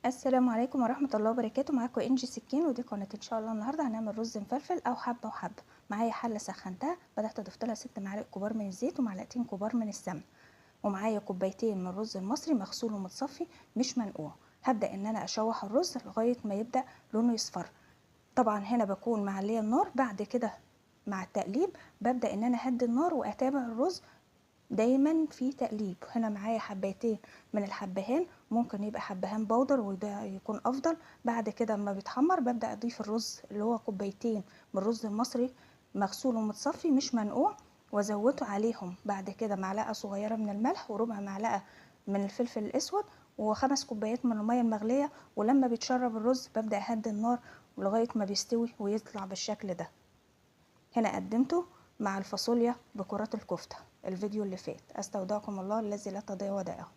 السلام عليكم ورحمة الله وبركاته. معاكم انجي سكين، ودي قناة ان شاء الله. النهارده هنعمل رز مفلفل او حبة وحبة. معايا حلة سخنتها، بدأت اضيف لها 6 معالق كبار من الزيت ومعلقتين كبار من السمن، ومعايا كوبايتين من الرز المصري مغسول ومتصفي مش منقوع. هبدأ ان انا اشوح الرز لغاية ما يبدأ لونه يصفر. طبعا هنا بكون معليه النار. بعد كده مع التقليب ببدأ ان انا اهدي النار واتابع الرز دايما في تقليب. هنا معايا حبايتين من الحبهان، ممكن يبقى حبهان بودر وده يكون افضل. بعد كده اما بيتحمر ببدا اضيف الرز اللي هو كوبايتين من الرز المصري مغسول ومتصفي مش منقوع، وازوده عليهم بعد كده معلقه صغيره من الملح وربع معلقه من الفلفل الاسود و5 كوبايات من الميه المغليه. ولما بيتشرب الرز ببدا اهدي النار لغايه ما بيستوي ويطلع بالشكل ده. هنا قدمته مع الفاصوليا بكرات الكفتة الفيديو اللي فات. استودعكم الله الذي لا تضيع ودائعه.